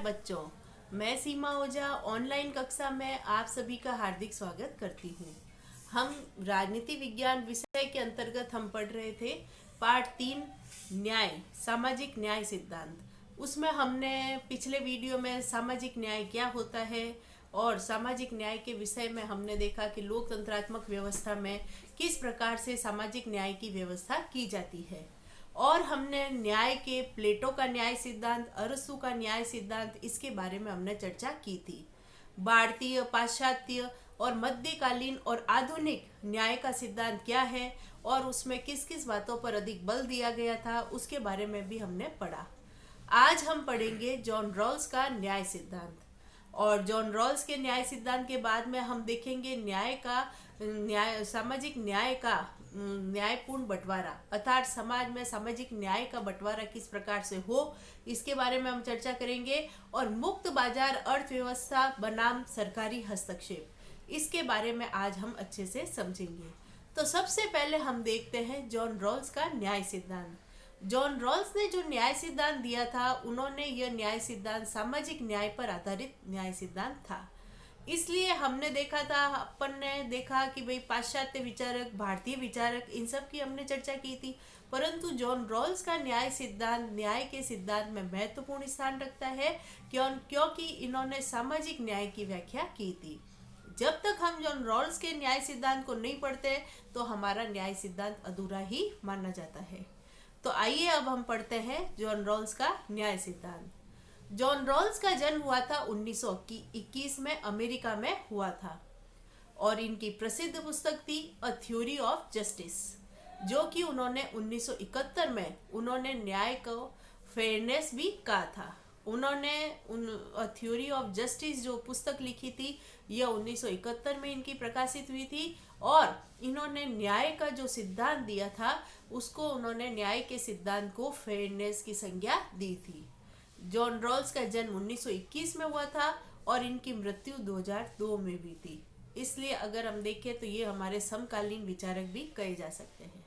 बच्चों, मैं सीमा ओझा ऑनलाइन कक्षा में आप सभी का हार्दिक स्वागत करती हूँ। हम राजनीति विज्ञान विषय के अंतर्गत हम पढ़ रहे थे पाठ 3 न्याय, सामाजिक न्याय सिद्धांत। उसमें हमने पिछले वीडियो में सामाजिक न्याय क्या होता है और सामाजिक न्याय के विषय में हमने देखा कि लोकतंत्रात्मक व्यवस्था में किस प्रकार से सामाजिक न्याय की व्यवस्था की जाती है। और हमने न्याय के प्लेटो का न्याय सिद्धांत, अरस्तू का न्याय सिद्धांत, इसके बारे में हमने चर्चा की थी। भारतीय, पाश्चात्य और मध्यकालीन और आधुनिक न्याय का सिद्धांत क्या है और उसमें किस किस बातों पर अधिक बल दिया गया था, उसके बारे में भी हमने पढ़ा। आज हम पढ़ेंगे जॉन रॉल्स का न्याय सिद्धांत। और जॉन रॉल्स के न्याय सिद्धांत के बाद में हम देखेंगे सामाजिक न्याय का न्यायपूर्ण बंटवारा, अर्थात समाज में सामाजिक न्याय का बंटवारा किस प्रकार से हो, इसके बारे में हम चर्चा करेंगे। और मुक्त बाजार अर्थव्यवस्था बनाम सरकारी हस्तक्षेप, इसके बारे में आज हम अच्छे से समझेंगे। तो सबसे पहले हम देखते हैं जॉन रॉल्स का न्याय सिद्धांत। जॉन रॉल्स ने जो न्याय सिद्धांत दिया था, उन्होंने यह न्याय सिद्धांत सामाजिक न्याय पर आधारित न्याय सिद्धांत था। इसलिए हमने देखा था, अपन ने देखा कि भाई पाश्चात्य विचारक, भारतीय विचारक, इन सब की हमने चर्चा की थी, परंतु जॉन रॉल्स का न्याय सिद्धांत न्याय के सिद्धांत में महत्वपूर्ण स्थान रखता है क्योंकि इन्होंने सामाजिक न्याय की व्याख्या की थी। जब तक हम जॉन रॉल्स के न्याय सिद्धांत को नहीं पढ़ते तो हमारा न्याय सिद्धांत अधूरा ही माना जाता है। तो आइए अब हम पढ़ते हैं जॉन रॉल्स का न्याय सिद्धांत। जॉन रॉल्स का जन्म हुआ था 1921 में, अमेरिका में हुआ था, और इनकी प्रसिद्ध पुस्तक थी अ थ्योरी ऑफ जस्टिस, जो कि उन्होंने 1971 में उन्होंने न्याय को फेयरनेस भी कहा था। उन्होंने अ थ्योरी ऑफ जस्टिस जो पुस्तक लिखी थी, यह 1971 में इनकी प्रकाशित हुई थी, और इन्होंने न्याय का जो सिद्धांत दिया था, उसको उन्होंने न्याय के सिद्धांत को फेयरनेस की संज्ञा दी थी। जॉन रॉल्स का जन्म 1921 में हुआ था और इनकी मृत्यु 2002 में भी थी। इसलिए अगर हम देखें तो ये हमारे समकालीन विचारक भी कहे जा सकते हैं।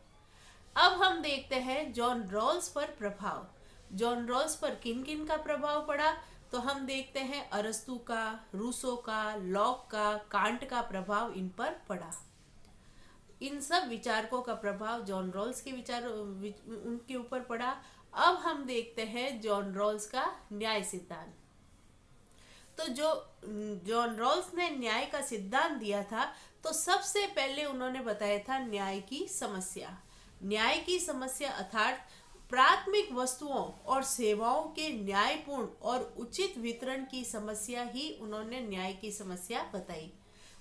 अब हम देखते हैं जॉन रॉल्स पर प्रभाव। जॉन रॉल्स पर किन किन का प्रभाव पड़ा, तो हम देखते हैं अरस्तू का, रूसो का, लॉक का, कांट का प्रभाव इन पर पड़ा। इन सब विचारकों का प्रभाव जॉन रॉल्स के विचार उनके ऊपर पड़ा। अब हम देखते हैं जॉन रॉल्स का न्याय सिद्धांत। तो जो जॉन रॉल्स ने न्याय का सिद्धांत दिया था, तो सबसे पहले उन्होंने बताया था न्याय की समस्या। न्याय की समस्या अर्थात प्राथमिक वस्तुओं और सेवाओं के न्यायपूर्ण और उचित वितरण की समस्या ही उन्होंने न्याय की समस्या बताई।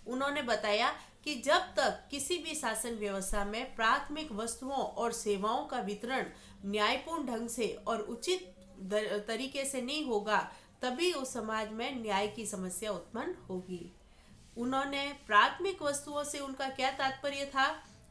उन्होंने बताया कि जब तक किसी भी शासन व्यवस्था में प्राथमिक वस्तुओं और सेवाओं का वितरण न्यायपूर्ण ढंग से और उचित तरीके से नहीं होगा, तभी उस समाज में न्याय की समस्या उत्पन्न होगी। उन्होंने प्राथमिक वस्तुओं से उनका क्या तात्पर्य था,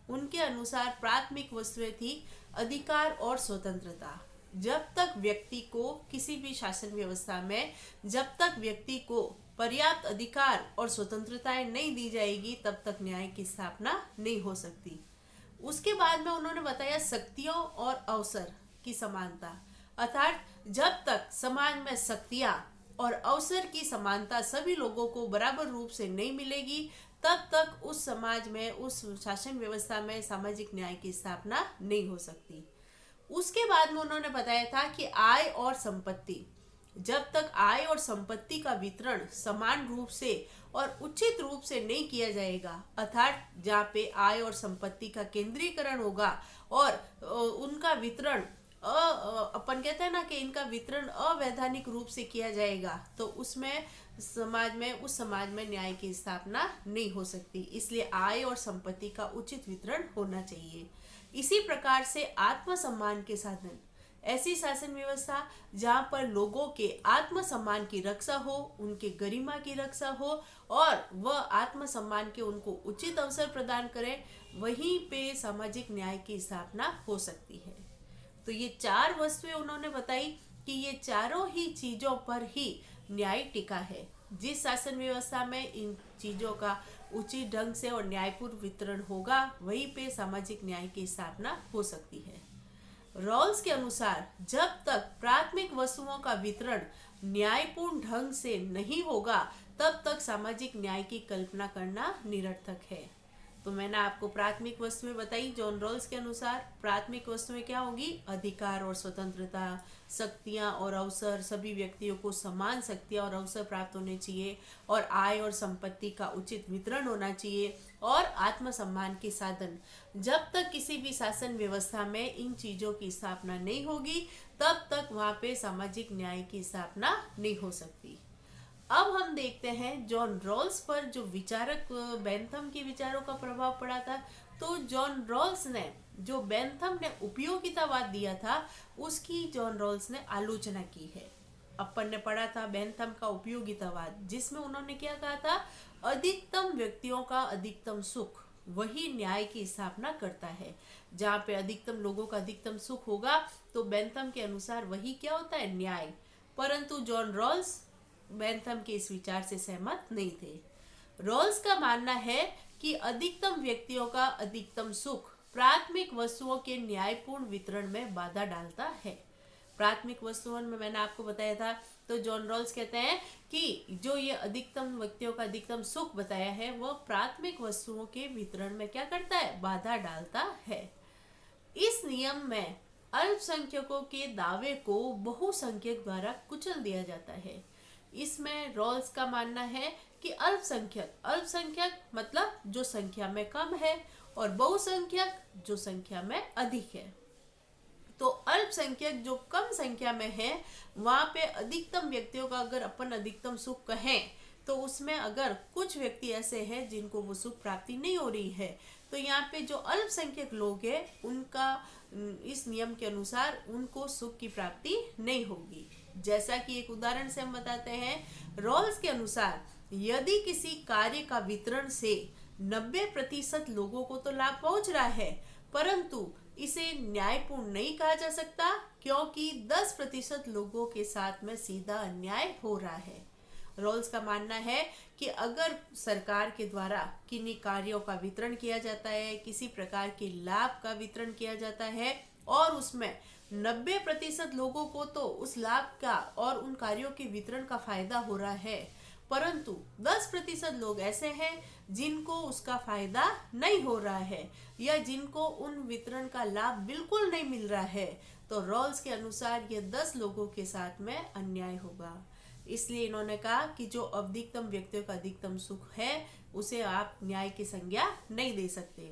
उनके अनुसार प्राथमिक वस्तुएं थी अधिकार और स्वतंत्रता। जब तक व्यक्ति को किसी भी शासन व्यवस्था में जब तक व्यक्ति को पर्याप्त अधिकार और स्वतंत्रताएं नहीं दी जाएगी, तब तक न्याय की स्थापना नहीं हो सकती। उसके बाद में उन्होंने बताया शक्तियों और अवसर की समानता, अर्थात जब तक समाज में शक्तियां और अवसर की समानता सभी लोगों को बराबर रूप से नहीं मिलेगी, तब तक उस समाज में, उस शासन व्यवस्था में सामाजिक न्याय की स्थापना नहीं हो सकती। उसके बाद में उन्होंने बताया था कि आय और संपत्ति, जब तक आय और संपत्ति का वितरण समान रूप से और उचित रूप से नहीं किया जाएगा, अर्थात जहाँ पे आय और संपत्ति का केंद्रीकरण होगा और उनका वितरण अपन कहते हैं ना कि इनका वितरण अवैधानिक रूप से किया जाएगा, तो उस समाज में न्याय की स्थापना नहीं हो सकती। इसलिए आय और संपत्ति का उचित वितरण होना चाहिए। इसी प्रकार से आत्मसम्मान के साधन, ऐसी शासन व्यवस्था जहाँ पर लोगों के आत्मसम्मान की रक्षा हो, उनके गरिमा की रक्षा हो और वह आत्मसम्मान के उनको उचित अवसर प्रदान करें, वहीं पे सामाजिक न्याय की स्थापना हो सकती है। तो ये चार वस्तुएं उन्होंने बताई कि ये चारों ही चीजों पर ही न्याय टिका है। जिस शासन व्यवस्था में इन चीजों का उचित ढंग से और न्यायपूर्ण वितरण होगा, वहीं पे सामाजिक न्याय की स्थापना हो सकती है। रॉल्स के अनुसार जब तक प्राथमिक वस्तुओं का वितरण न्यायपूर्ण ढंग से नहीं होगा, तब तक सामाजिक न्याय की कल्पना करना निरर्थक है। तो मैंने आपको प्राथमिक वस्तुएं बताई। जॉन रॉल्स के अनुसार प्राथमिक वस्तुएं क्या होगी? अधिकार और स्वतंत्रता, शक्तियां और अवसर, सभी व्यक्तियों को समान शक्तियां और अवसर प्राप्त होने चाहिए, और आय और संपत्ति का उचित वितरण होना चाहिए, और आत्मसम्मान के साधन। जब तक किसी भी शासन व्यवस्था में इन चीजों की स्थापना नहीं होगी, तब तक वहां पे सामाजिक न्याय की स्थापना नहीं हो सकती। अब हम देखते हैं जॉन रॉल्स पर जो विचारक बेंथम के विचारों का प्रभाव पड़ा था। तो जॉन रॉल्स ने, जो बेंथम ने उपयोगितावाद दिया था, उसकी जॉन रॉल्स ने आलोचना की है। अपन ने पढ़ा था बेंथम का उपयोगितावाद, जिसमें उन्होंने क्या कहा था? अधिकतम व्यक्तियों का अधिकतम सुख वही न्याय की स्थापना करता है। जहाँ पे अधिकतम लोगों का अधिकतम सुख होगा, तो बेंथम के अनुसार वही क्या होता है? न्याय। परंतु जॉन रॉल्स बेंथम के इस विचार से सहमत नहीं थे। रॉल्स का मानना है कि अधिकतम व्यक्तियों का अधिकतम सुख प्राथमिक वस्तुओं के न्यायपूर्ण वितरण में बाधा डालता है। प्राथमिक वस्तुओं में मैंने आपको बताया था। तो जॉन रॉल्स कहते हैं कि जो ये अधिकतम व्यक्तियों का अधिकतम सुख बताया है, वह प्राथमिक वस्तुओं के वितरण में क्या करता है? बाधा डालता है। इस नियम में अल्पसंख्यकों के दावे को बहुसंख्यक द्वारा कुचल दिया जाता है। इसमें रॉल्स का मानना है कि अल्पसंख्यक मतलब जो संख्या में कम है, और बहुसंख्यक जो संख्या में अधिक है। तो अल्पसंख्यक जो कम संख्या में है, वहां पे अधिकतम व्यक्तियों का अगर अपन अधिकतम सुख कहें, तो उसमें अगर कुछ व्यक्ति ऐसे हैं जिनको वो सुख प्राप्ति नहीं हो रही है, तो यहाँ पे जो अल्पसंख्यक लोग हैं, उनका इस नियम के अनुसार उनको सुख की प्राप्ति नहीं होगी। जैसा कि एक उदाहरण से हम बताते हैं। रॉल्स के अनुसार यदि किसी कार्य का वितरण से 90% लोगों को तो लाभ पहुंच रहा है, परंतु इसे न्यायपूर्ण नहीं कहा जा सकता, क्योंकि 10% लोगों के साथ में सीधा अन्याय हो रहा है। रॉल्स का मानना है कि अगर सरकार के द्वारा किन्हीं कार्यों का वितरण किया जाता है, किसी प्रकार के लाभ का वितरण किया जाता है, और उसमें 90% लोगों को तो उस लाभ का और उन कार्यों के वितरण का फायदा हो रहा है, परंतु 10% लोग ऐसे हैं जिनको उसका फायदा नहीं हो रहा है, या जिनको उन वितरण का लाभ बिल्कुल नहीं मिल रहा है, तो रॉल्स के अनुसार ये 10 लोगों के साथ में अन्याय होगा। इसलिए इन्होंने कहा कि जो अधिकतम व्यक्तियों का अधिकतम सुख है, उसे आप न्याय की संज्ञा नहीं दे सकते।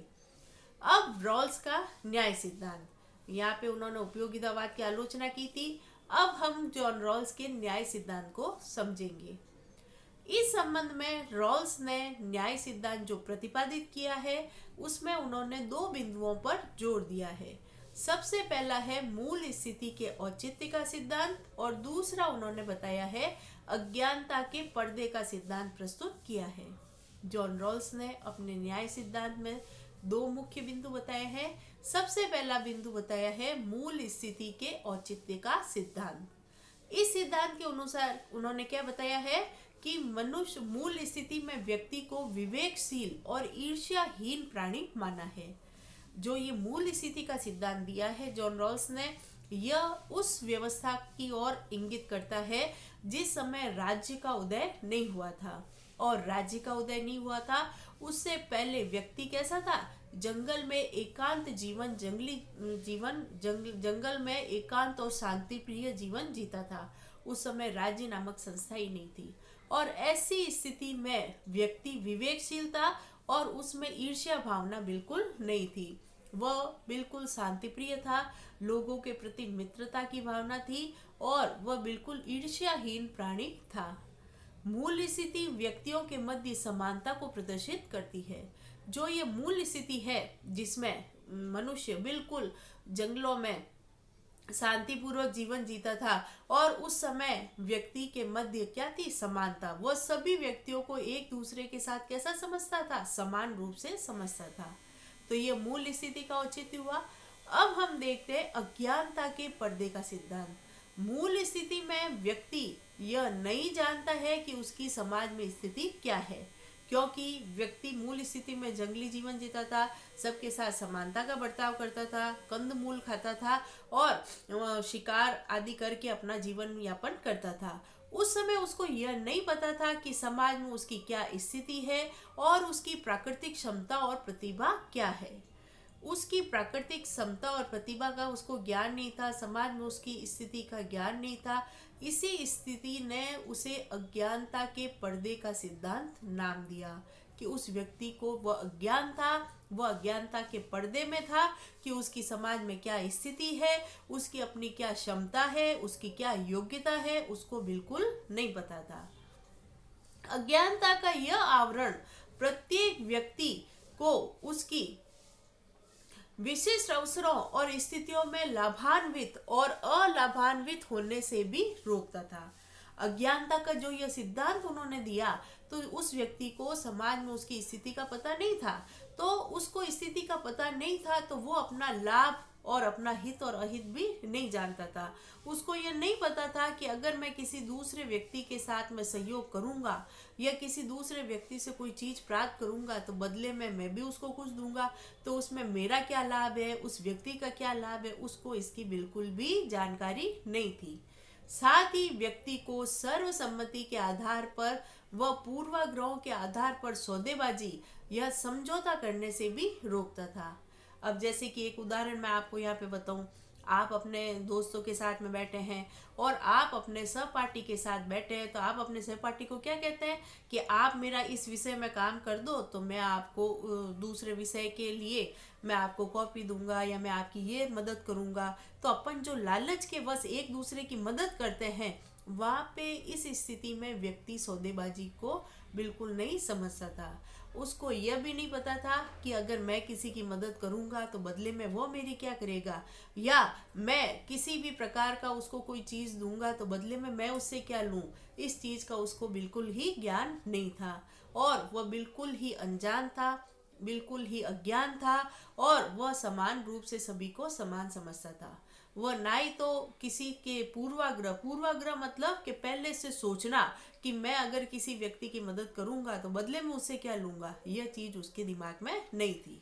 अब रॉल्स का न्याय सिद्धांत, यहाँ पे उन्होंने उपयोगितावाद की आलोचना की थी। अब हम जॉन रॉल्स के न्याय सिद्धांत को समझेंगे। इस संबंध में रॉल्स ने न्याय सिद्धांत जो प्रतिपादित किया है, उसमें उन्होंने 2 बिंदुओं पर जोर दिया है। सबसे पहला है मूल स्थिति के औचित्य का सिद्धांत, और दूसरा उन्होंने बताया है अज्ञानता के पर्दे का सिद्धांत प्रस्तुत किया है। जॉन रॉल्स ने अपने न्याय सिद्धांत में 2 मुख्य बिंदु बताए हैं। सबसे पहला बिंदु बताया है मूल स्थिति के औचित्य का सिद्धांत। इस सिद्धांत के अनुसार उन्होंने क्या बताया है कि मनुष्य मूल स्थिति में व्यक्ति को विवेकशील और ईर्ष्याहीन प्राणी माना है। जो ये मूल स्थिति का सिद्धांत दिया है जॉन रॉल्स ने, यह उस व्यवस्था की ओर इंगित करता है जिस समय राज्य का उदय नहीं हुआ था। और राज्य का उदय नहीं हुआ था, उससे पहले व्यक्ति कैसा था? जंगल में एकांत जीवन, जंगल में एकांत और शांति प्रिय जीवन जीता था। उस समय राज्य नामक संस्था ही नहीं थी, और ऐसी स्थिति में व्यक्ति विवेकशील था, और उसमें ईर्ष्या भावना बिल्कुल नहीं थी। वह बिल्कुल शांति प्रिय था, लोगों के प्रति मित्रता की भावना थी, और वह बिल्कुल ईर्ष्याहीन प्राणी था। मूल स्थिति व्यक्तियों के मध्य समानता को प्रदर्शित करती है। जो ये मूल स्थिति है जिसमें मनुष्य बिल्कुल जंगलों में शांतिपूर्वक जीवन जीता था, और उस समय व्यक्ति के मध्य क्या थी? समानता। वह सभी व्यक्तियों को एक दूसरे के साथ कैसा समझता था? समान रूप से समझता था। तो ये मूल स्थिति का औचित्य हुआ। अब हम देखते हैं अज्ञानता के पर्दे का सिद्धांत। मूल स्थिति में व्यक्ति यह नहीं जानता है कि उसकी समाज में स्थिति क्या है, क्योंकि व्यक्ति मूल स्थिति में जंगली जीवन जीता था, सबके साथ समानता का बर्ताव करता था, कंदमूल खाता था, और शिकार आदि करके अपना जीवन यापन करता था। उस समय उसको यह नहीं पता था कि समाज में उसकी क्या स्थिति है और उसकी प्राकृतिक क्षमता और प्रतिभा क्या है। उसकी प्राकृतिक क्षमता और प्रतिभा का उसको ज्ञान नहीं था, समाज में उसकी स्थिति का ज्ञान नहीं था। इसी स्थिति ने उसे अज्ञानता के पर्दे का सिद्धांत नाम दिया कि उस व्यक्ति को वह अज्ञान था, वह अज्ञानता के पर्दे में था कि उसकी समाज में क्या स्थिति है, उसकी अपनी क्या क्षमता है, उसकी क्या योग्यता है, उसको बिल्कुल नहीं पता था। अज्ञानता का यह आवरण प्रत्येक व्यक्ति को उसकी विशिष्ट अवसरों और स्थितियों में लाभान्वित और अलाभान्वित होने से भी रोकता था। अज्ञानता का जो यह सिद्धांत उन्होंने दिया, तो उस व्यक्ति को समाज में उसकी स्थिति का पता नहीं था, तो उसको स्थिति का पता नहीं था, तो वो अपना लाभ और अपना हित और अहित भी नहीं जानता था। उसको यह नहीं पता था कि अगर मैं किसी दूसरे व्यक्ति के साथ में सहयोग करूंगा या किसी दूसरे व्यक्ति से कोई चीज प्राप्त करूंगा तो बदले में मैं भी उसको कुछ दूंगा, तो उसमें मेरा क्या लाभ है, उस व्यक्ति का क्या लाभ है, उसको इसकी बिल्कुल भी जानकारी नहीं थी। साथ ही व्यक्ति को सर्वसम्मति के आधार पर व पूर्वाग्रहों के आधार पर सौदेबाजी या समझौता करने से भी रोकता था। अब जैसे कि एक उदाहरण मैं आपको यहाँ पे बताऊं, आप अपने दोस्तों के साथ में बैठे हैं और आप अपने सहपाठी के साथ बैठे हैं, तो आप अपने सहपाठी को क्या कहते हैं कि आप मेरा इस विषय में काम कर दो तो मैं आपको दूसरे विषय के लिए मैं आपको कॉपी दूंगा या मैं आपकी ये मदद करूंगा। तो अपन जो लालच के वश एक दूसरे की मदद करते हैं, वहाँ पे इस स्थिति में व्यक्ति सौदेबाजी को बिल्कुल नहीं समझता था। उसको यह भी नहीं पता था कि अगर मैं किसी की मदद करूंगा तो बदले में वो मेरी क्या करेगा, या मैं किसी भी प्रकार का उसको कोई चीज दूंगा तो बदले में मैं उससे क्या लूं। इस चीज का उसको बिल्कुल ही ज्ञान नहीं था और वह बिल्कुल ही अनजान था, बिल्कुल ही अज्ञान था और वह समान रूप से सभी को समान समझता था। वह ना ही तो किसी के पूर्वाग्रह मतलब कि पहले से सोचना कि मैं अगर किसी व्यक्ति की मदद करूंगा तो बदले में उससे क्या लूंगा, यह चीज उसके दिमाग में नहीं थी।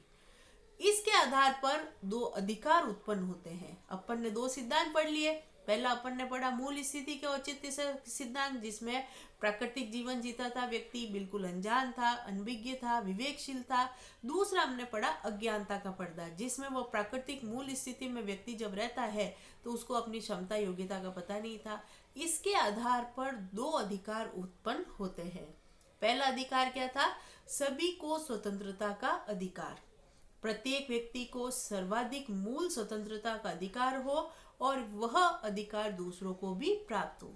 इसके आधार पर दो अधिकार उत्पन्न होते हैं। अपन ने दो सिद्धांत पढ़ लिए। पहला अपन ने पढ़ा मूल स्थिति के औचित्य सिद्धांत, जिसमें प्राकृतिक जीवन जीता था व्यक्ति, बिल्कुल अनजान था, अनभिज्ञ था, विवेकशील था। दूसरा हमने पढ़ा अज्ञानता का पर्दा, जिसमें वो प्राकृतिक मूल स्थिति में व्यक्ति जब रहता है तो उसको अपनी क्षमता योग्यता का पता नहीं था। इसके आधार पर दो अधिकार उत्पन्न होते हैं। पहला अधिकार क्या था? सभी को स्वतंत्रता का अधिकार। प्रत्येक व्यक्ति को सर्वाधिक मूल स्वतंत्रता का अधिकार हो और वह अधिकार दूसरों को भी प्राप्त हो।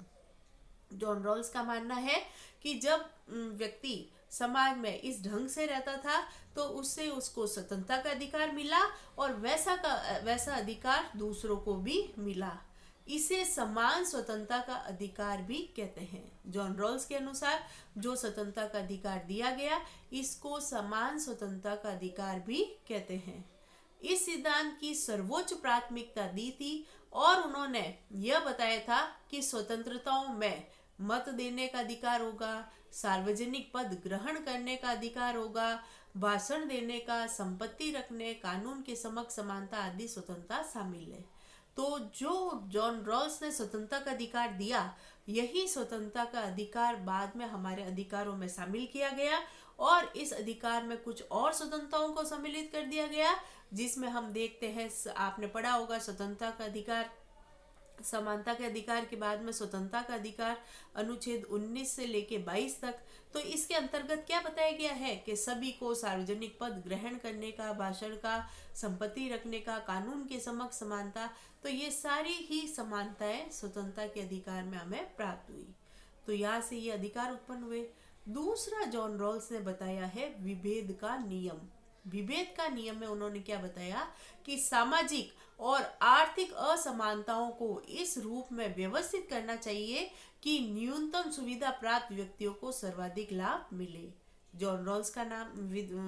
जॉन रॉल्स का मानना है कि जब व्यक्ति समाज में इस ढंग से रहता था तो उससे उसको स्वतंत्रता का अधिकार मिला और वैसा अधिकार दूसरों को भी मिला। इसे समान स्वतंत्रता का अधिकार भी कहते हैं। जॉन रॉल्स के अनुसार जो स्वतंत्रता का अधिकार दिया गया, इसको समान स्वतंत्रता का अधिकार भी कहते हैं। इस सिद्धांत की सर्वोच्च प्राथमिकता दी थी और उन्होंने यह बताया था कि स्वतंत्रताओं में मत देने का अधिकार होगा, सार्वजनिक पद ग्रहण करने का अधिकार होगा, भाषण देने का, संपत्ति रखने, कानून के समक्ष समानता आदि स्वतंत्रता शामिल है। तो जो जॉन रॉल्स ने स्वतंत्रता का अधिकार दिया, यही स्वतंत्रता का अधिकार बाद में हमारे अधिकारों में शामिल किया गया और इस अधिकार में कुछ और स्वतंत्रताओं को सम्मिलित कर दिया गया, जिसमें हम देखते हैं, आपने पढ़ा होगा, स्वतंत्रता का अधिकार, समानता के अधिकार के बाद में स्वतंत्रता का अधिकार, अनुच्छेद 19 से लेके 22 तक। तो इसके अंतर्गत क्या बताया गया है कि सभी को सार्वजनिक पद ग्रहण करने का, भाषण का, संपत्ति रखने का, कानून के समक्ष समानता, तो ये सारी ही समानताएं स्वतंत्रता के अधिकार में हमें प्राप्त हुई। तो यहाँ से ये अधिकार उत्पन्न हुए। दूसरा जॉन रॉल्स ने बताया है विभेद का नियम। विभेद का नियम में उन्होंने क्या बताया कि सामाजिक और आर्थिक असमानताओं को इस रूप में व्यवस्थित करना चाहिए कि न्यूनतम सुविधा प्राप्त व्यक्तियों को सर्वाधिक लाभ मिले। जॉन रॉल्स का नाम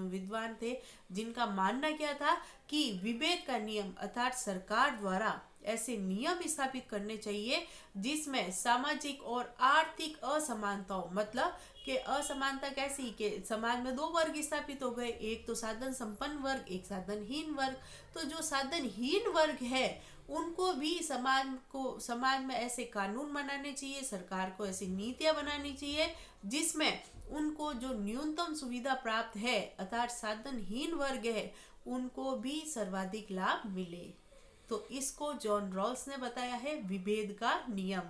विद्वान थे जिनका मानना क्या था कि विभेद का नियम अर्थात सरकार द्वारा ऐसे नियम स्थापित करने चाहिए जिसमें सामाजिक और आर्थिक असमानताओं, मतलब कि असमानता कैसी कि समाज में दो वर्ग स्थापित हो गए, एक तो साधन संपन्न वर्ग, एक साधनहीन वर्ग। तो जो साधनहीन वर्ग है उनको भी समाज में ऐसे कानून बनाने चाहिए, सरकार को ऐसी नीतियां बनानी चाहिए जिसमें उनको जो न्यूनतम सुविधा प्राप्त है अर्थात साधनहीन वर्ग है उनको भी सर्वाधिक लाभ मिले। तो इसको जॉन रॉल्स ने बताया है विभेद का नियम।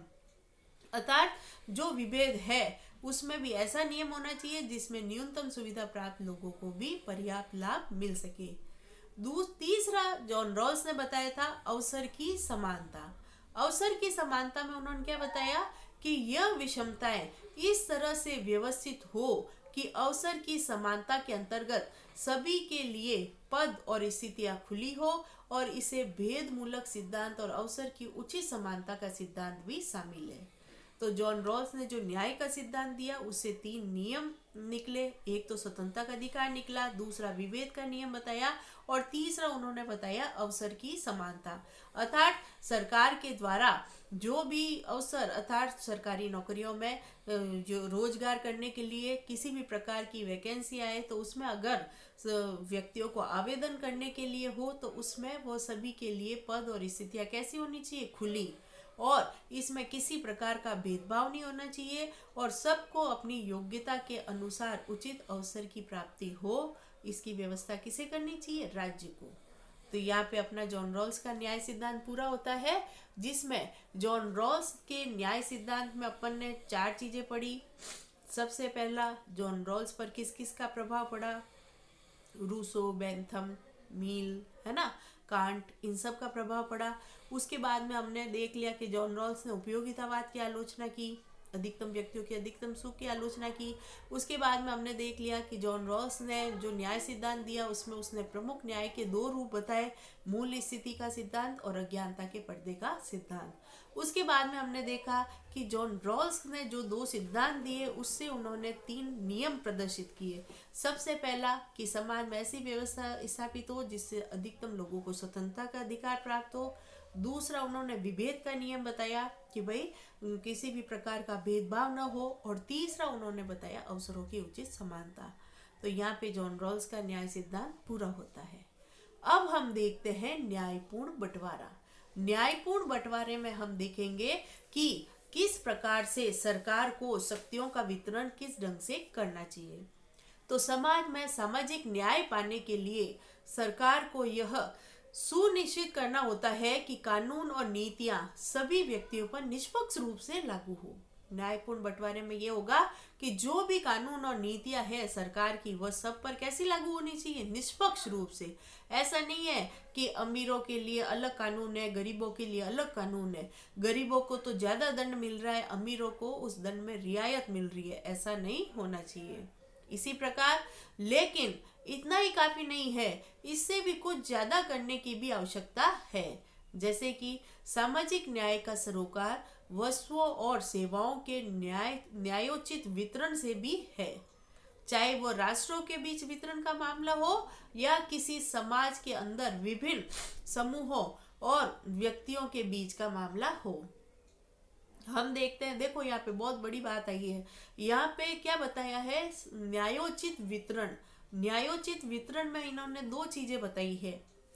अर्थात जो विभेद है उसमें भी ऐसा नियम होना चाहिए जिसमें न्यूनतम सुविधा प्राप्त लोगों को भी पर्याप्त लाभ मिल सके। तीसरा जॉन रॉल्स ने बताया था अवसर की समानता। अवसर की समानता में उन्होंने क्या बताया कि यह विषमताएं इस तरह से व्यवस्थित हो कि अवसर की समानता के अंतर्गत सभी के लिए पद और स्थितियां खुली हो और इसे भेद मूलक सिद्धांत और अवसर की उचित समानता का सिद्धांत भी शामिल है। तो जॉन रॉल्स ने जो न्याय का सिद्धांत दिया उससे 3 नियम निकले, एक तो स्वतंत्रता का अधिकार निकला, दूसरा विभेद का नियम बताया और तीसरा उन्होंने बताया अवसर की समानता। अर्थात सरकार के द्वारा जो भी अवसर अर्थात सरकारी नौकरियों में जो रोजगार करने के लिए किसी भी प्रकार की वैकेंसी आए तो उसमें अगर व्यक्तियों को आवेदन करने के लिए हो तो उसमें वो सभी के लिए पद और स्थितियां कैसी होनी चाहिए, खुली, और इसमें किसी प्रकार का भेदभाव नहीं होना चाहिए और सबको अपनी योग्यता के अनुसार उचित अवसर की प्राप्ति हो। इसकी व्यवस्था किसे करनी चाहिए, राज्य को। तो यहाँ पे अपना जॉन रॉल्स का न्याय सिद्धांत पूरा होता है जिसमें जॉन रॉल्स के न्याय सिद्धांत में अपन ने 4 चीजें पढ़ी। सबसे पहला जॉन रॉल्स पर किस किस का प्रभाव पड़ा, रूसो, बेंथम, मील, है ना, कांट, इन सब का प्रभाव पड़ा। उसके बाद में हमने देख लिया कि जॉन रॉल्स ने उपयोगितावाद की आलोचना की, अधिकतम व्यक्तियों के अधिकतम सुख की आलोचना की। उसके बाद में हमने देख लिया कि जॉन रॉल्स ने जो न्याय सिद्धांत दिया उसमें उसने प्रमुख न्याय के 2 रूप बताए, मूल स्थिति का सिद्धांत और अज्ञानता के पर्दे का सिद्धांत। उसके बाद में हमने देखा कि जॉन रॉल्स ने जो 2 सिद्धांत दिए उससे उन्होंने 3 नियम प्रदर्शित किए। सबसे पहला कि समाज में ऐसी व्यवस्था स्थापित हो जिससे अधिकतम लोगों को स्वतंत्रता का अधिकार प्राप्त हो। दूसरा उन्होंने विभेद का नियम बताया कि भाई किसी भी प्रकार का भेदभाव न हो, और तीसरा उन्होंने बताया अवसरों की उचित समानता। तो यहाँ पे जॉन रॉल्स का न्याय सिद्धांत पूरा होता है। अब हम देखते हैं न्यायपूर्ण बंटवारा। न्यायपूर्ण बंटवारे में हम देखेंगे कि किस प्रकार से सरकार को शक्तियों का वितरण किस ढंग से करना चाहिए। तो समाज में सामाजिक न्याय पाने के लिए सरकार को यह सुनिश्चित करना होता है कि कानून और नीतियां सभी व्यक्तियों पर निष्पक्ष रूप से लागू हो। न्यायपूर्ण बंटवारे में यह होगा कि जो भी कानून और नीतियां है सरकार की वह सब पर कैसी लागू होनी चाहिए, निष्पक्ष रूप से। ऐसा नहीं है कि अमीरों के लिए अलग कानून है, गरीबों के लिए अलग कानून है, गरीबों को तो ज्यादा दंड मिल रहा है, अमीरों को उस दंड में रियायत मिल रही है, ऐसा नहीं होना चाहिए। इसी प्रकार लेकिन इतना ही काफी नहीं है, इससे भी कुछ ज्यादा करने की भी आवश्यकता है। जैसे कि सामाजिक न्याय का सरोकार वस्तुओं और सेवाओं के न्यायोचित वितरण से भी है, चाहे वो राष्ट्रों के बीच वितरण का मामला हो या किसी समाज के अंदर विभिन्न समूहों और व्यक्तियों के बीच का मामला हो। हम देखते हैं, देखो यहाँ पे बहुत बड़ी बात आई है। यहाँ पे क्या बताया है, न्यायोचित वितरण। न्यायोचित वितरण में इन्होंने 2 चीजें बताई है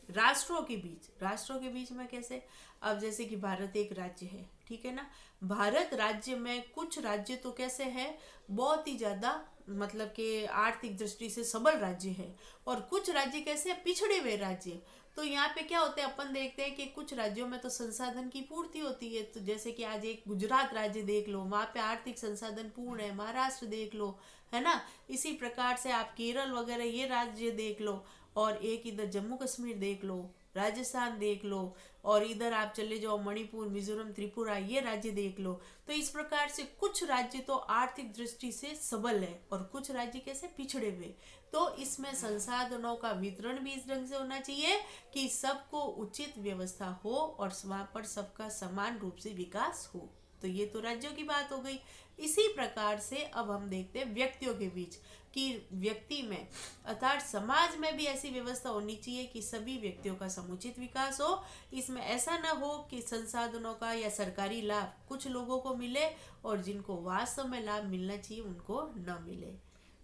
राष्ट्रों के बीच। राष्ट्रों के बीच में कैसे, अब जैसे कि भारत एक राज्य है, ठीक है ना, भारत राज्य में कुछ राज्य तो कैसे है, बहुत ही ज्यादा मतलब कि आर्थिक दृष्टि से सबल राज्य है, और कुछ राज्य कैसे पिछड़े हुए राज्य। तो यहाँ पे क्या होता है, अपन देखते हैं कि कुछ राज्यों में तो संसाधन की पूर्ति होती है। तो जैसे कि आज एक गुजरात राज्य देख लो, वहाँ पे आर्थिक संसाधन पूर्ण है, महाराष्ट्र देख लो, है ना। इसी प्रकार से आप केरल वगैरह ये राज्य देख लो, और एक इधर जम्मू कश्मीर देख लो, राजस्थान देख लो, और इधर आप चले जाओ मणिपुर, मिजोरम, त्रिपुरा, ये राज्य देख लो। तो इस प्रकार से कुछ राज्य तो आर्थिक दृष्टि से सबल है और कुछ राज्य कैसे पिछड़े हुए। तो इसमें संसाधनों का वितरण भी इस ढंग से होना चाहिए कि सबको उचित व्यवस्था हो और वहाँ पर सबका समान रूप से विकास हो। तो ये तो राज्यों की बात हो गई। इसी प्रकार से अब हम देखते हैं व्यक्तियों के बीच कि व्यक्ति में अर्थात समाज में भी ऐसी व्यवस्था होनी चाहिए कि सभी व्यक्तियों का समुचित विकास हो। इसमें ऐसा न हो कि संसाधनों का या सरकारी लाभ कुछ लोगों को मिले और जिनको वास्तव में लाभ मिलना चाहिए उनको न मिले।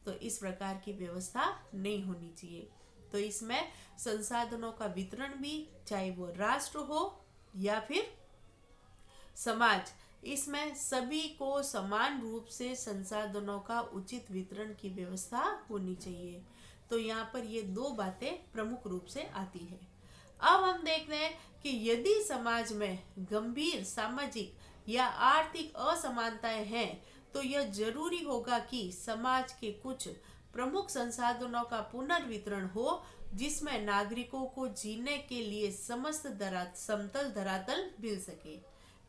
तो इस प्रकार की व्यवस्था नहीं होनी चाहिए। तो इसमें संसाधनों का वितरण भी, चाहे वो राष्ट्र हो या फिर समाज, इसमें सभी को समान रूप से संसाधनों का उचित वितरण की व्यवस्था होनी चाहिए। तो यहाँ पर ये दो बातें प्रमुख रूप से आती है। अब हम देखते हैं कि यदि समाज में गंभीर सामाजिक या आर्थिक असमानताएं हैं तो यह जरूरी होगा कि समाज के कुछ प्रमुख संसाधनों का पुनर्वितरण हो, जिसमें नागरिकों को जीने के लिए समस्त समतल धरातल मिल सके।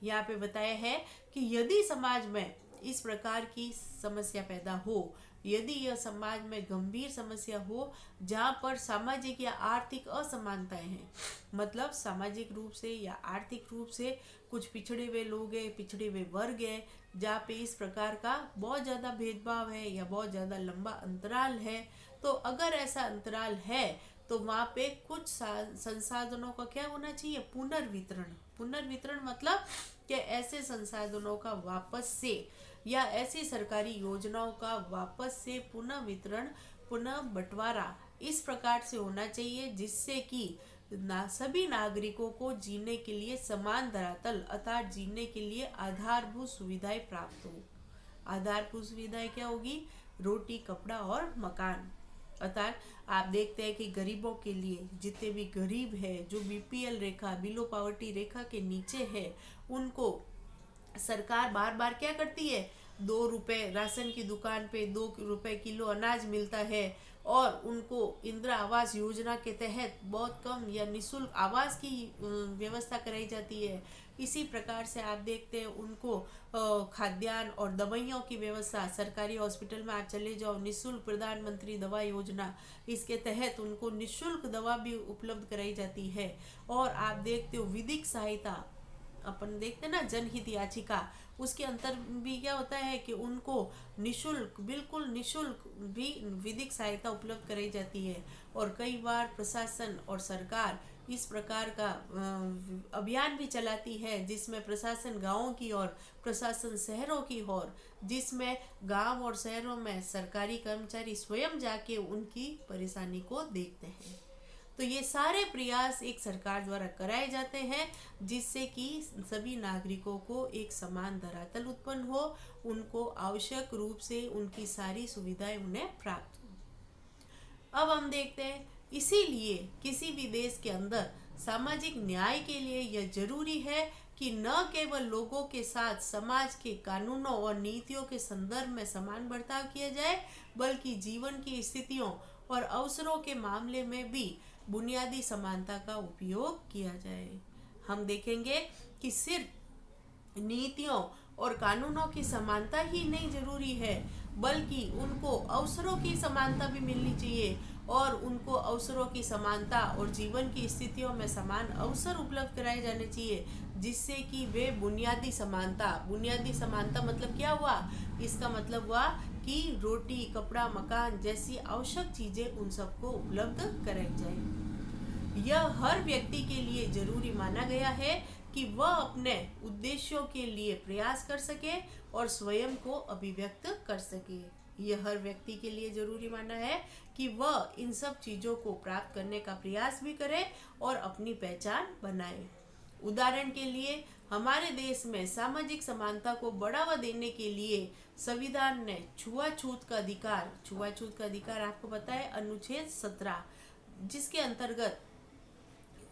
यहाँ पे बताया है कि यदि समाज में इस प्रकार की समस्या पैदा हो, यदि यह समाज में गंभीर समस्या हो जहाँ पर सामाजिक या आर्थिक असमानताएं हैं, मतलब सामाजिक रूप से या आर्थिक रूप से कुछ पिछड़े हुए लोग हैं, पिछड़े हुए वर्ग है, जहाँ पे इस प्रकार का बहुत ज़्यादा भेदभाव है या बहुत ज़्यादा लंबा अंतराल है, तो अगर ऐसा अंतराल है तो वहाँ पे कुछ संसाधनों का क्या होना चाहिए, पुनर्वितरण। पुनर्वितरण मतलब कि ऐसे संसाधनों का वापस से या ऐसी सरकारी योजनाओं का वापस से पुनः वितरण, पुनः बंटवारा इस प्रकार से होना चाहिए जिससे कि सभी नागरिकों को जीने के लिए समान धरातल अर्थात जीने के लिए आधारभूत सुविधाएं प्राप्त हो। आधारभूत सुविधाएं क्या होगी, रोटी, कपड़ा और मकान। अर्थात आप देखते हैं कि गरीबों के लिए, जितने भी गरीब है, जो बीपीएल रेखा, बिलो पॉवर्टी रेखा के नीचे है, उनको सरकार बार बार क्या करती है, 2 रुपए राशन की दुकान पे 2 रुपए किलो अनाज मिलता है और उनको इंदिरा आवास योजना के तहत बहुत कम या निःशुल्क आवास की व्यवस्था कराई जाती है। इसी प्रकार से आप देखते हैं उनको खाद्यान्न और दवाइयों की व्यवस्था, सरकारी हॉस्पिटल में आप चले जाओ, निःशुल्क प्रधानमंत्री दवा योजना, इसके तहत उनको निःशुल्क दवा भी उपलब्ध कराई जाती है। और आप देखते हो विधिक सहायता, अपन देखते हैं ना जनहित याचिका, उसके अंतर भी क्या होता है कि उनको निशुल्क, बिल्कुल निशुल्क भी विधिक सहायता उपलब्ध कराई जाती है। और कई बार प्रशासन और सरकार इस प्रकार का अभियान भी चलाती है जिसमें प्रशासन गांवों की और प्रशासन शहरों की ओर, जिसमें गांव और शहरों में सरकारी कर्मचारी स्वयं जाके उनकी परेशानी को देखते हैं। तो ये सारे प्रयास एक सरकार द्वारा कराए जाते हैं जिससे कि सभी नागरिकों को एक समान धरातल उत्पन्न हो, उनको आवश्यक रूप से उनकी सारी सुविधाएं उन्हें प्राप्त हो। अब हम देखते हैं, इसीलिए किसी भी देश के अंदर सामाजिक न्याय के लिए यह जरूरी है कि न केवल लोगों के साथ समाज के कानूनों और नीतियों के संदर्भ में समान बर्ताव किया जाए, बल्कि जीवन की स्थितियों और अवसरों के मामले में भी बुनियादी समानता का उपयोग किया जाए। हम देखेंगे कि सिर्फ नीतियों और कानूनों की समानता ही नहीं जरूरी है, बल्कि उनको अवसरों की समानता भी मिलनी चाहिए और उनको अवसरों की समानता और जीवन की स्थितियों में समान अवसर उपलब्ध कराए जाने चाहिए, जिससे कि वे बुनियादी समानता मतलब क्या हुआ, इसका मतलब हुआ कि रोटी, कपड़ा, मकान जैसी आवश्यक चीजें उन सबको उपलब्ध कराई जाए। यह हर व्यक्ति के लिए जरूरी माना गया है कि वह अपने उद्देश्यों के लिए प्रयास कर सके और स्वयं को अभिव्यक्त कर सके। यह हर व्यक्ति के लिए जरूरी माना है कि वह इन सब चीजों को प्राप्त करने का प्रयास भी करे और अपनी पहचान बनाए। उदाहरण के लिए हमारे देश में सामाजिक समानता को बढ़ावा देने के लिए संविधान ने छुआछूत का अधिकार आपको पता है, अनुच्छेद 17, जिसके अंतर्गत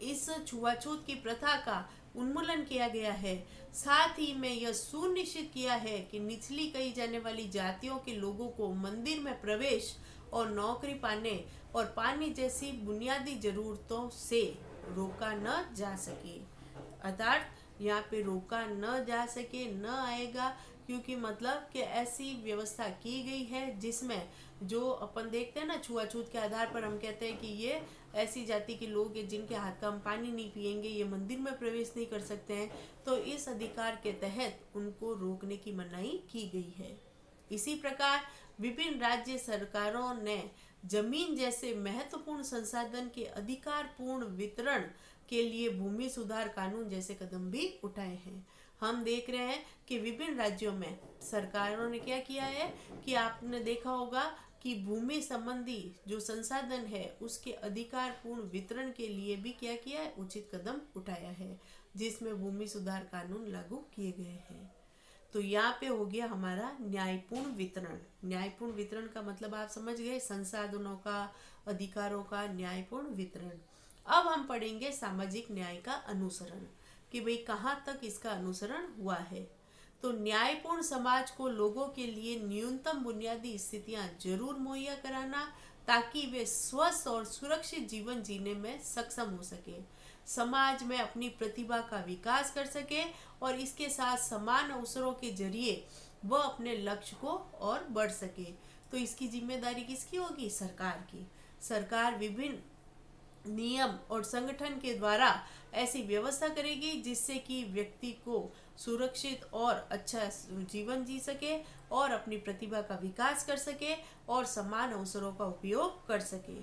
इस छुआछूत की प्रथा का उन्मूलन किया गया है। साथ ही में यह सुनिश्चित किया है कि निचली कही जाने वाली जातियों के लोगों को मंदिर में प्रवेश और नौकरी पाने और पानी जैसी बुनियादी जरूरतों से रोका न जा सके। अर्थात यहाँ पे रोका न जा सके, न आएगा, क्योंकि मतलब कि ऐसी व्यवस्था की गई है जिसमें जो अपन देखते हैं ना, छुआछूत के आधार पर हम कहते हैं कि ये ऐसी जाति के लोग हैं जिनके हाथ का हम पानी नहीं पिएंगे, ये मंदिर में प्रवेश नहीं कर सकते हैं, तो इस अधिकार के तहत उनको रोकने की मनाही की गई है। इसी प्रकार विभिन्न राज्य सरकारों ने जमीन जैसे महत्वपूर्ण संसाधन के अधिकार पूर्ण वितरण के लिए भूमि सुधार कानून जैसे कदम भी उठाए हैं। हम देख रहे हैं कि विभिन्न राज्यों में सरकारों ने क्या किया है कि आपने देखा होगा कि भूमि संबंधी जो संसाधन है उसके अधिकार पूर्ण वितरण के लिए भी क्या किया है, उचित कदम उठाया है, जिसमें भूमि सुधार कानून लागू किए गए हैं। तो यहाँ पे हो गया हमारा न्यायपूर्ण वितरण। न्यायपूर्ण वितरण का मतलब आप समझ गए, संसाधनों का, अधिकारों का न्यायपूर्ण वितरण। अब हम पढ़ेंगे सामाजिक न्याय का अनुसरण, कि भाई कहाँ तक इसका अनुसरण हुआ है। तो न्यायपूर्ण समाज को लोगों के लिए न्यूनतम बुनियादी स्थितियां जरूर मुहैया कराना, ताकि वे स्वस्थ और सुरक्षित जीवन जीने में सक्षम हो सके, समाज में अपनी प्रतिभा का विकास कर सके और इसके साथ समान अवसरों के जरिए वह अपने लक्ष्य को और बढ़ सके। तो इसकी जिम्मेदारी किसकी होगी? सरकार की। सरकार विभिन्न नियम और संगठन के द्वारा ऐसी व्यवस्था करेगी जिससे कि व्यक्ति को सुरक्षित और अच्छा जीवन जी सके और अपनी प्रतिभा का विकास कर सके और समान अवसरों का उपयोग कर सके।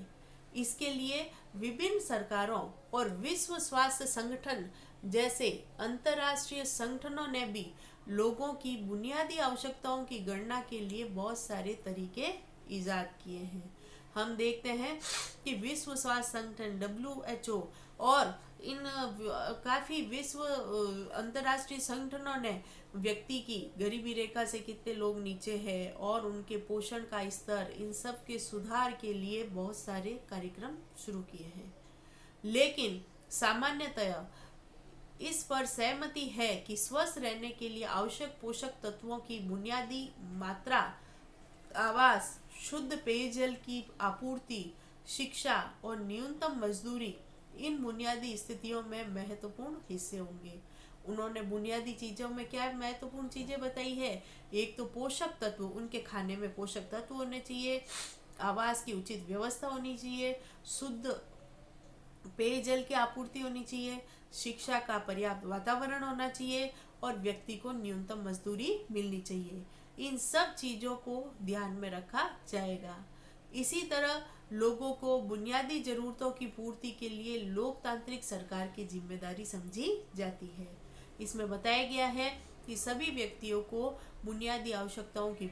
इसके लिए विभिन्न सरकारों और विश्व स्वास्थ्य संगठन जैसे अंतर्राष्ट्रीय संगठनों ने भी लोगों की बुनियादी आवश्यकताओं की गणना के लिए बहुत सारे तरीके इजाद किए हैं। हम देखते हैं कि विश्व स्वास्थ्य संगठन WHO और इन काफ़ी विश्व अंतर्राष्ट्रीय संगठनों ने व्यक्ति की गरीबी रेखा से कितने लोग नीचे हैं और उनके पोषण का स्तर, इन सब के सुधार के लिए बहुत सारे कार्यक्रम शुरू किए हैं। लेकिन सामान्यतः इस पर सहमति है कि स्वस्थ रहने के लिए आवश्यक पोषक तत्वों की बुनियादी मात्रा, आवास, शुद्ध पेयजल की आपूर्ति, शिक्षा और न्यूनतम मजदूरी इन बुनियादी स्थितियों में महत्वपूर्ण हिस्से होंगे। उन्होंने बुनियादी चीज़ों में क्या महत्वपूर्ण चीज़ें बताई है? एक तो पोषक तत्व, उनके खाने में पोषक तत्व होने चाहिए, आवास की उचित व्यवस्था होनी चाहिए, शुद्ध पेयजल की आपूर्ति होनी चाहिए, शिक्षा का पर्याप्त वातावरण होना चाहिए और व्यक्ति को न्यूनतम मजदूरी मिलनी चाहिए। इन सब चीज़ों को ध्यान में रखा जाएगा। इसी तरह लोगों को बुनियादी ज़रूरतों की पूर्ति के लिए लोकतांत्रिक सरकार की जिम्मेदारी समझी जाती है। इसमें बताया गया है कि सभी व्यक्तियों को बुनियादी आवश्यकताओं की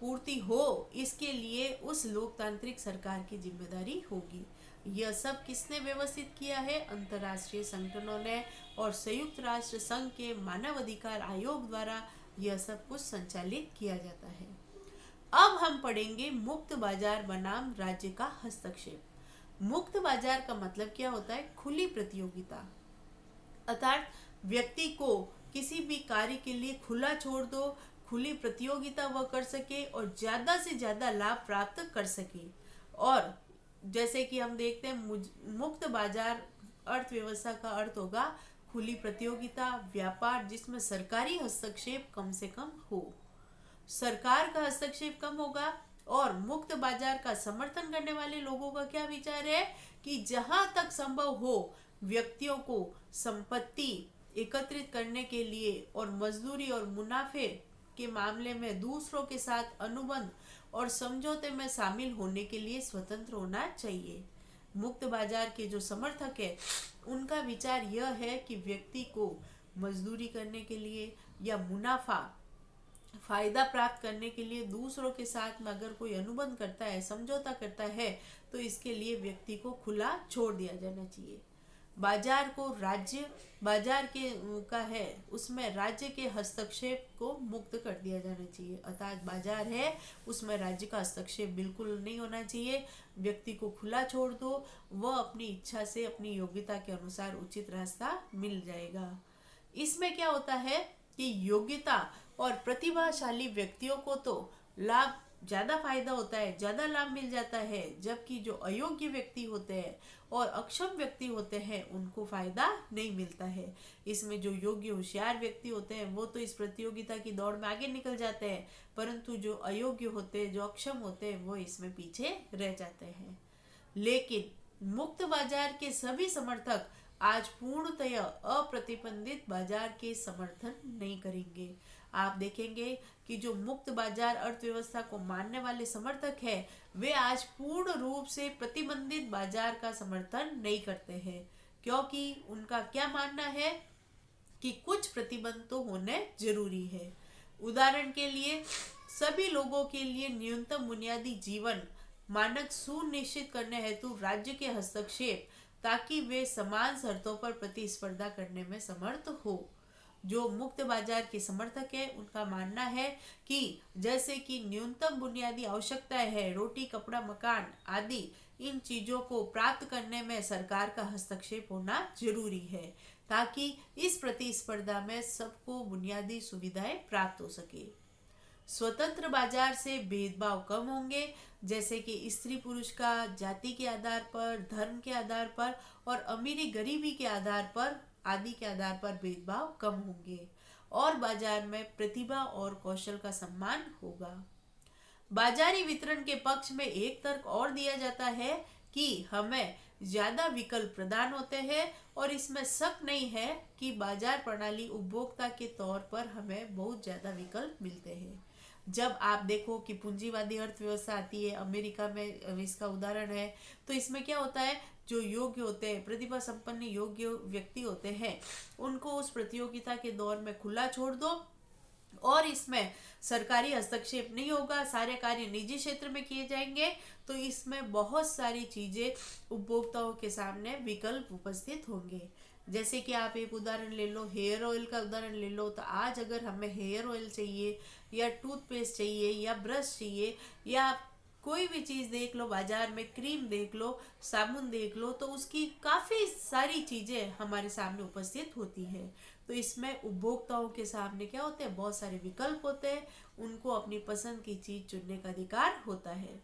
पूर्ति हो, इसके लिए उस लोकतांत्रिक सरकार की जिम्मेदारी होगी। यह सब किसने व्यवस्थित किया है? अंतर्राष्ट्रीय संगठनों ने और संयुक्त राष्ट्र संघ के मानव अधिकार आयोग द्वारा यह सब कुछ संचालित किया जाता है। अब हम पढ़ेंगे मुक्त बाजार बनाम राज्य का हस्तक्षेप। मुक्त बाजार का मतलब क्या होता है? खुली प्रतियोगिता, अर्थात व्यक्ति को किसी भी कार्य के लिए खुला छोड़ दो, खुली प्रतियोगिता वह कर सके और ज़्यादा से ज़्यादा लाभ प्राप्त कर सके। और जैसे कि हम देखते हैं मुक्त बाजार अर्थव्यवस्था का अर्थ होगा खुली प्रतियोगिता, व्यापार जिसमें सरकारी हस्तक्षेप कम से कम हो। सरकार का हस्तक्षेप कम होगा और मुक्त बाजार का समर्थन करने वाले लोगों का क्या विचार है कि जहां तक संभव हो व्यक्तियों को संपत्ति एकत्रित करने के लिए और मजदूरी और मुनाफे के मामले में दूसरों के साथ अनुबंध और समझौते में शामिल होने के लिए स्वतंत्र होना चाहिए। मुक्त बाजार के जो समर्थक है उनका विचार यह है कि व्यक्ति को मजदूरी करने के लिए या फायदा प्राप्त करने के लिए दूसरों के साथ में अगर कोई अनुबंध करता है, समझौता करता है, तो इसके लिए व्यक्ति को खुला छोड़ दिया जाना चाहिए। बाजार को राज्य बाजार के का है उसमें राज्य के हस्तक्षेप को मुक्त कर दिया जाना चाहिए। अर्थात बाजार है उसमें राज्य का हस्तक्षेप बिल्कुल नहीं होना चाहिए। व्यक्ति को खुला छोड़ दो, वह अपनी इच्छा से अपनी योग्यता के अनुसार उचित रास्ता मिल जाएगा। इसमें क्या होता है कि योग्यता और प्रतिभाशाली व्यक्तियों को तो लाभ ज़्यादा फायदा होता है, ज़्यादा लाभ मिल जाता है, जबकि जो अयोग्य व्यक्ति होते हैं और अक्षम व्यक्ति होते हैं उनको फायदा नहीं मिलता है। इसमें जो योग्य होशियार व्यक्ति होते हैं वो तो इस प्रतियोगिता की दौड़ में आगे निकल जाते हैं, परंतु जो अयोग्य होते हैं, जो अक्षम होते हैं, वो इसमें पीछे रह जाते हैं। लेकिन मुक्त बाजार के सभी समर्थक आज पूर्णतया अप्रतिबंधित बाजार के समर्थन नहीं करेंगे। आप देखेंगे कि जो मुक्त बाजार अर्थव्यवस्था को मानने वाले समर्थक हैं, वे आज पूर्ण रूप से प्रतिबंधित बाजार का समर्थन नहीं करते हैं, क्योंकि उनका क्या मानना है कि कुछ प्रतिबंध तो होने जरूरी है। उदाहरण के लिए, सभी लोगों के लिए न्यूनतम बुनियादी जीवन मानक सुनिश्चित करने हेतु राज्य के हस्तक्षेप, ताकि वे समान शर्तों पर प्रतिस्पर्धा करने में समर्थ हो। जो मुक्त बाजार के समर्थक है उनका मानना है कि जैसे कि न्यूनतम बुनियादी आवश्यकताएं है, रोटी, कपड़ा, मकान आदि, इन चीजों को प्राप्त करने में सरकार का हस्तक्षेप होना जरूरी है, ताकि इस प्रतिस्पर्धा में सबको बुनियादी सुविधाएं प्राप्त हो सके। स्वतंत्र बाजार से भेदभाव कम होंगे, जैसे कि स्त्री पुरुष का जाति के आधार पर, धर्म के आधार पर और अमीरी गरीबी के आधार पर आदि के आधार पर भेदभाव कम होंगे, और बाजार में प्रतिभा और कौशल का सम्मान होगा। बाजारी वितरण के पक्ष में एक तर्क और दिया जाता है कि हमें ज्यादा विकल्प प्रदान होते हैं, और इसमें शक नहीं है कि बाजार प्रणाली उपभोक्ता के तौर पर हमें बहुत ज्यादा विकल्प मिलते हैं। जब आप देखो कि पूंजीवादी अर्थव्यवस्था आती है, अमेरिका में इसका उदाहरण है, तो इसमें क्या होता है, जो योग्य होते हैं, प्रतिभा संपन्न योग्य व्यक्ति होते हैं, उनको उस प्रतियोगिता के दौर में खुला छोड़ दो, और इसमें सरकारी हस्तक्षेप नहीं होगा, सारे कार्य निजी क्षेत्र में किए जाएंगे। तो इसमें बहुत सारी चीजें उपभोक्ताओं के सामने विकल्प उपस्थित होंगे। जैसे कि आप एक उदाहरण ले लो, हेयर ऑयल का उदाहरण ले लो, तो आज अगर हमें हेयर ऑयल चाहिए या टूथपेस्ट चाहिए या ब्रश चाहिए या कोई भी चीज़ देख लो, बाजार में क्रीम देख लो, साबुन देख लो, तो उसकी काफ़ी सारी चीज़ें हमारे सामने उपस्थित होती है। तो इसमें उपभोक्ताओं के सामने क्या होते हैं, बहुत सारे विकल्प होते हैं, उनको अपनी पसंद की चीज़ चुनने का अधिकार होता है।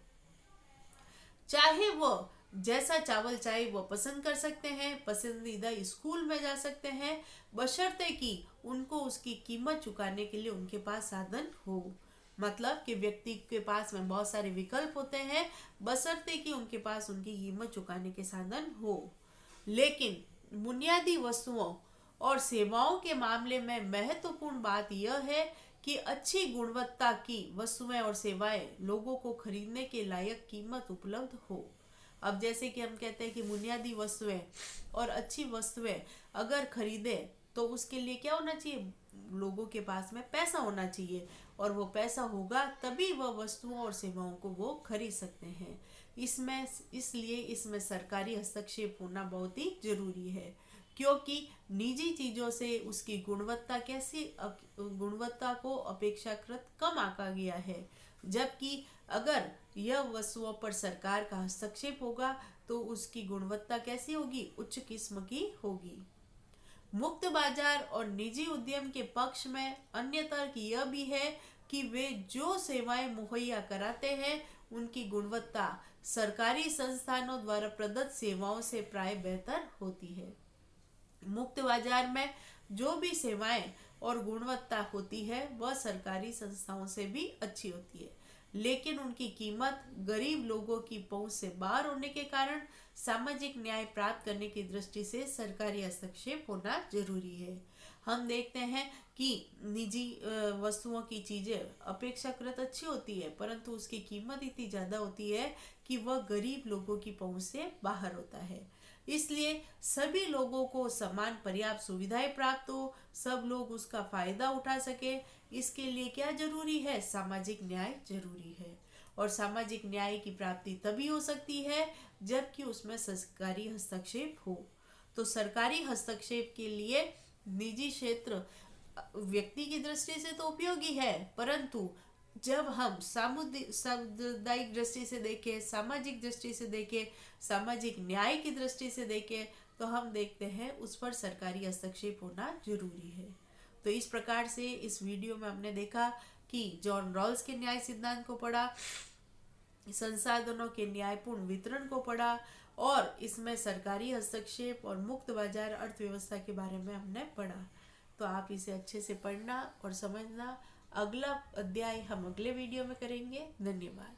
चाहे वो जैसा चावल चाहे वो पसंद कर सकते हैं, पसंदीदा स्कूल में जा सकते हैं, बशर्ते कि उनको उसकी कीमत चुकाने के लिए उनके पास साधन हो। मतलब कि व्यक्ति के पास में बहुत सारे विकल्प होते हैं, बशर्ते कि उनके पास उनकी कीमत चुकाने के साधन हो। लेकिन बुनियादी वस्तुओं और सेवाओं के मामले में महत्वपूर्ण बात यह है कि अच्छी गुणवत्ता की वस्तुएं और सेवाएं लोगों को खरीदने के लायक कीमत उपलब्ध हो। अब जैसे कि हम कहते हैं कि बुनियादी वस्तुएं और अच्छी वस्तुएं अगर खरीदे तो उसके लिए क्या होना चाहिए, लोगों के पास में पैसा होना चाहिए, और वो पैसा होगा तभी वह वस्तुओं और सेवाओं को वो खरीद सकते हैं। इसलिए इसमें सरकारी हस्तक्षेप होना बहुत ही जरूरी है, क्योंकि निजी चीज़ों से उसकी गुणवत्ता को अपेक्षाकृत कम आंका गया है, जबकि अगर यह वस्तुओं पर सरकार का हस्तक्षेप होगा तो उसकी गुणवत्ता कैसी होगी, उच्च किस्म की होगी। मुक्त बाजार और निजी उद्यम के पक्ष में अन्य तर्क यह भी है कि वे जो सेवाएं मुहैया कराते हैं उनकी गुणवत्ता सरकारी संस्थानों द्वारा प्रदत्त सेवाओं से प्राय बेहतर होती है। मुक्त बाजार में जो भी सेवाएं और गुणवत्ता होती है वह सरकारी संस्थाओं से भी अच्छी होती है, लेकिन उनकी कीमत गरीब लोगों की पहुंच से बाहर होने के कारण सामाजिक न्याय प्राप्त करने की दृष्टि से सरकारी हस्तक्षेप होना जरूरी है। हम देखते हैं कि निजी वस्तुओं की चीज़ें अपेक्षाकृत अच्छी होती है, परंतु उसकी कीमत इतनी ज़्यादा होती है कि वह गरीब लोगों की पहुंच से बाहर होता है। इसलिए सभी लोगों को समान पर्याप्त सुविधाएं प्राप्त हो, सब लोग उसका फायदा उठा सके, इसके लिए क्या जरूरी है, सामाजिक न्याय जरूरी है। और सामाजिक न्याय की प्राप्ति तभी हो सकती है जबकि उसमें सरकारी हस्तक्षेप हो। तो सरकारी हस्तक्षेप के लिए निजी क्षेत्र व्यक्ति की दृष्टि से तो उपयोगी है, परंतु जब हम सामुदायिक दृष्टि से देखें, सामाजिक दृष्टि से देखें, सामाजिक न्याय की दृष्टि से देखें, तो हम देखते हैं उस पर सरकारी हस्तक्षेप होना जरूरी है। तो इस प्रकार से इस वीडियो में हमने देखा कि जॉन रॉल्स के न्याय सिद्धांत को पढ़ा, संसाधनों के न्यायपूर्ण वितरण को पढ़ा और इसमें सरकारी हस्तक्षेप और मुक्त बाजार अर्थव्यवस्था के बारे में हमने पढ़ा। तो आप इसे अच्छे से पढ़ना और समझना। अगला अध्याय हम अगले वीडियो में करेंगे। धन्यवाद।